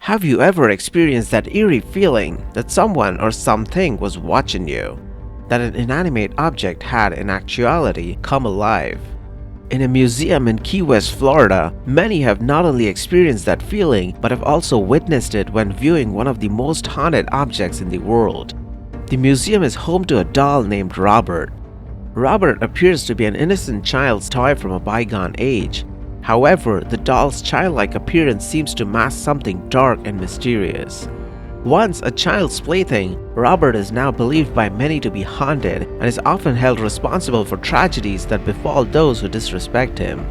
Have you ever experienced that eerie feeling that someone or something was watching you? That an inanimate object had in actuality come alive? In a museum in Key West, Florida, many have not only experienced that feeling but have also witnessed it when viewing one of the most haunted objects in the world. The museum is home to a doll named Robert. Robert appears to be an innocent child's toy from a bygone age. However, the doll's childlike appearance seems to mask something dark and mysterious. Once a child's plaything, Robert is now believed by many to be haunted and is often held responsible for tragedies that befall those who disrespect him.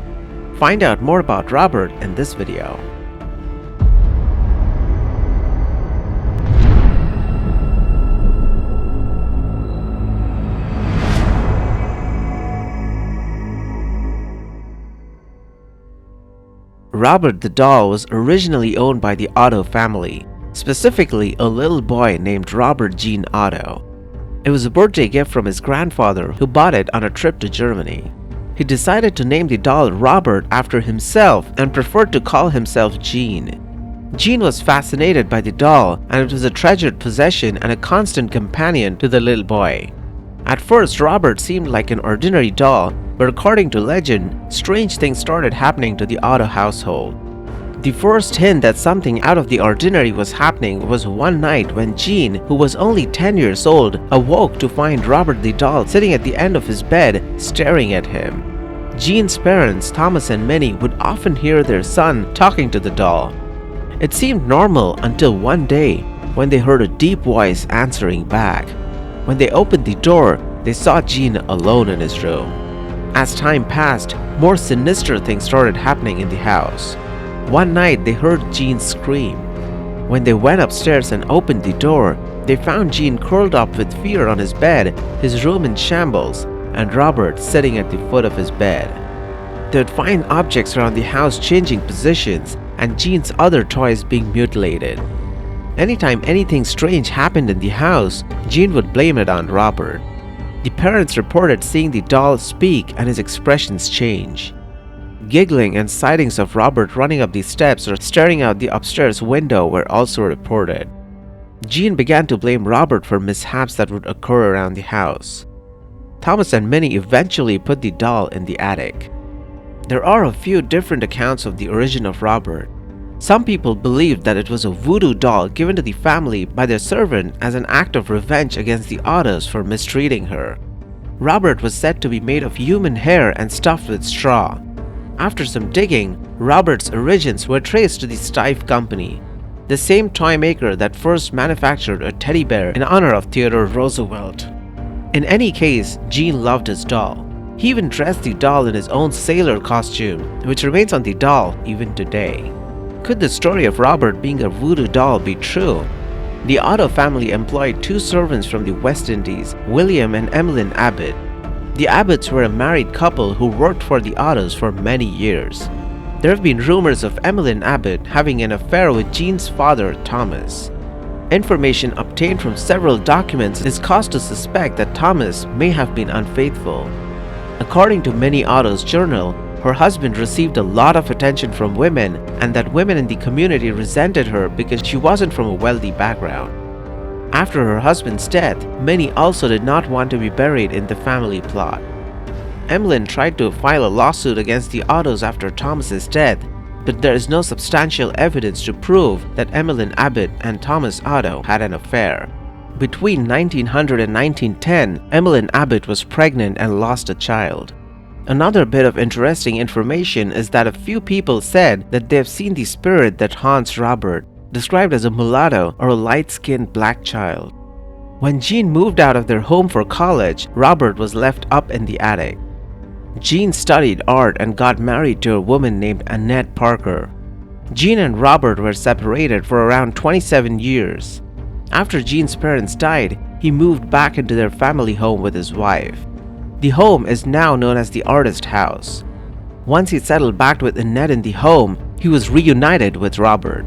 Find out more about Robert in this video. Robert the doll was originally owned by the Otto family, specifically a little boy named Robert Gene Otto. It was a birthday gift from his grandfather who bought it on a trip to Germany. He decided to name the doll Robert after himself and preferred to call himself Gene. Gene was fascinated by the doll and it was a treasured possession and a constant companion to the little boy. At first, Robert seemed like an ordinary doll, but according to legend, strange things started happening to the Otto household. The first hint that something out of the ordinary was happening was one night when Gene, who was only 10 years old, awoke to find Robert the doll sitting at the end of his bed, staring at him. Gene's parents, Thomas and Minnie, would often hear their son talking to the doll. It seemed normal until one day when they heard a deep voice answering back. When they opened the door, they saw Gene alone in his room. As time passed, more sinister things started happening in the house. One night, they heard Gene scream. When they went upstairs and opened the door, they found Gene curled up with fear on his bed, his room in shambles, and Robert sitting at the foot of his bed. They would find objects around the house changing positions and Gene's other toys being mutilated. Anytime anything strange happened in the house, Gene would blame it on Robert. The parents reported seeing the doll speak and his expressions change. Giggling and sightings of Robert running up the steps or staring out the upstairs window were also reported. Gene began to blame Robert for mishaps that would occur around the house. Thomas and Minnie eventually put the doll in the attic. There are a few different accounts of the origin of Robert. Some people believed that it was a voodoo doll given to the family by their servant as an act of revenge against the Ottos for mistreating her. Robert was said to be made of human hair and stuffed with straw. After some digging, Robert's origins were traced to the Steiff Company, the same toy maker that first manufactured a teddy bear in honor of Theodore Roosevelt. In any case, Gene loved his doll. He even dressed the doll in his own sailor costume, which remains on the doll even today. Could the story of Robert being a voodoo doll be true? The Otto family employed two servants from the West Indies, William and Emmeline Abbott. The Abbotts were a married couple who worked for the Ottos for many years. There have been rumors of Emmeline Abbott having an affair with Gene's father, Thomas. Information obtained from several documents is cause to suspect that Thomas may have been unfaithful. According to Minnie Otto's journal, her husband received a lot of attention from women and that women in the community resented her because she wasn't from a wealthy background. After her husband's death, Minnie also did not want to be buried in the family plot. Emmeline tried to file a lawsuit against the Ottos after Thomas's death, but there is no substantial evidence to prove that Emmeline Abbott and Thomas Otto had an affair. Between 1900 and 1910, Emmeline Abbott was pregnant and lost a child. Another bit of interesting information is that a few people said that they have seen the spirit that haunts Robert, described as a mulatto or a light-skinned black child. When Gene moved out of their home for college, Robert was left up in the attic. Gene studied art and got married to a woman named Annette Parker. Gene and Robert were separated for around 27 years. After Gene's parents died, he moved back into their family home with his wife. The home is now known as the Artist House. Once he settled back with Annette in the home, he was reunited with Robert.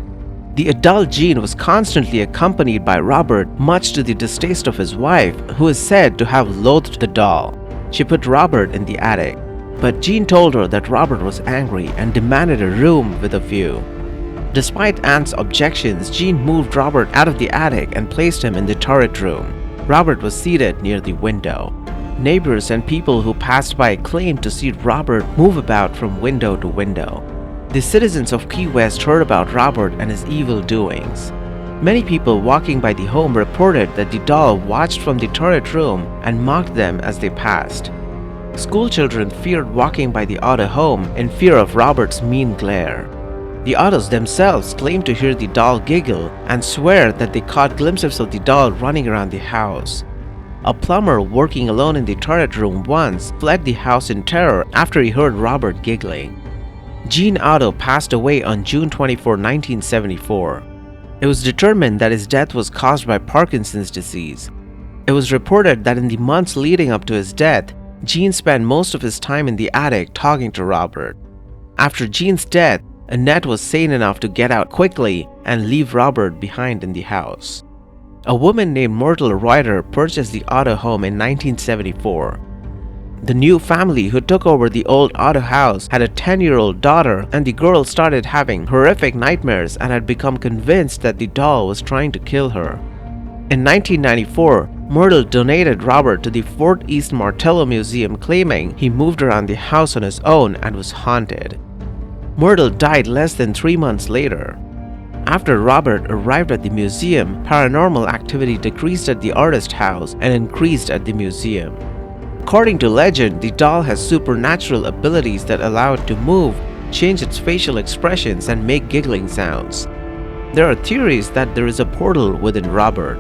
The adult Gene was constantly accompanied by Robert, much to the distaste of his wife, who is said to have loathed the doll. She put Robert in the attic, but Gene told her that Robert was angry and demanded a room with a view. Despite Anne's objections, Jean moved Robert out of the attic and placed him in the turret room. Robert was seated near the window. Neighbors and people who passed by claimed to see Robert move about from window to window. The citizens of Key West heard about Robert and his evil doings. Many people walking by the home reported that the doll watched from the turret room and mocked them as they passed. School children feared walking by the Otto home in fear of Robert's mean glare. The Ottos themselves claimed to hear the doll giggle and swear that they caught glimpses of the doll running around the house. A plumber working alone in the turret room once fled the house in terror after he heard Robert giggling. Gene Otto passed away on June 24, 1974. It was determined that his death was caused by Parkinson's disease. It was reported that in the months leading up to his death, Gene spent most of his time in the attic talking to Robert. After Gene's death, Annette was sane enough to get out quickly and leave Robert behind in the house. A woman named Myrtle Reuter purchased the Otto home in 1974. The new family who took over the old Otto house had a 10-year-old daughter, and the girl started having horrific nightmares and had become convinced that the doll was trying to kill her. In 1994, Myrtle donated Robert to the Fort East Martello Museum, claiming he moved around the house on his own and was haunted. Myrtle died less than 3 months later. After Robert arrived at the museum, paranormal activity decreased at the artist house and increased at the museum. According to legend, the doll has supernatural abilities that allow it to move, change its facial expressions, and make giggling sounds. There are theories that there is a portal within Robert.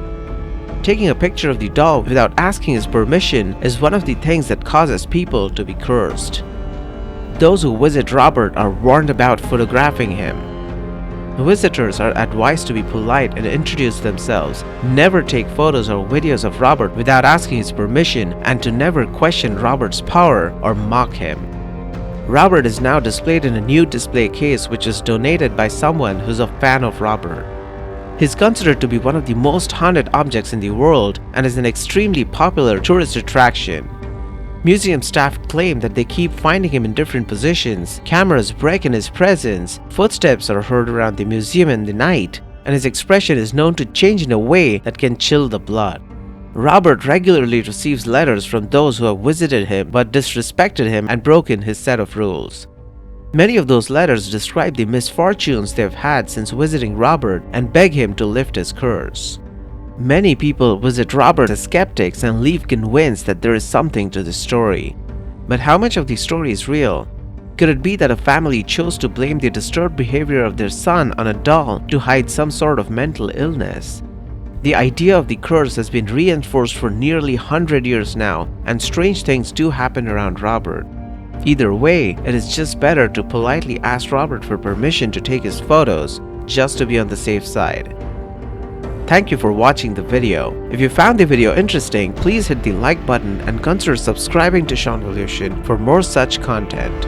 Taking a picture of the doll without asking his permission is one of the things that causes people to be cursed. Those who visit Robert are warned about photographing him. Visitors are advised to be polite and introduce themselves, never take photos or videos of Robert without asking his permission, and to never question Robert's power or mock him. Robert is now displayed in a new display case which was donated by someone who's a fan of Robert. He's considered to be one of the most haunted objects in the world and is an extremely popular tourist attraction. Museum staff claim that they keep finding him in different positions, cameras break in his presence, footsteps are heard around the museum in the night, and his expression is known to change in a way that can chill the blood. Robert regularly receives letters from those who have visited him but disrespected him and broken his set of rules. Many of those letters describe the misfortunes they've had since visiting Robert and beg him to lift his curse. Many people visit Robert as skeptics and leave convinced that there is something to the story. But how much of the story is real? Could it be that a family chose to blame the disturbed behavior of their son on a doll to hide some sort of mental illness? The idea of the curse has been reinforced for nearly 100 years now, and strange things do happen around Robert. Either way, it is just better to politely ask Robert for permission to take his photos, just to be on the safe side. Thank you for watching the video. If you found the video interesting, please hit the like button and consider subscribing to Shounvolution for more such content.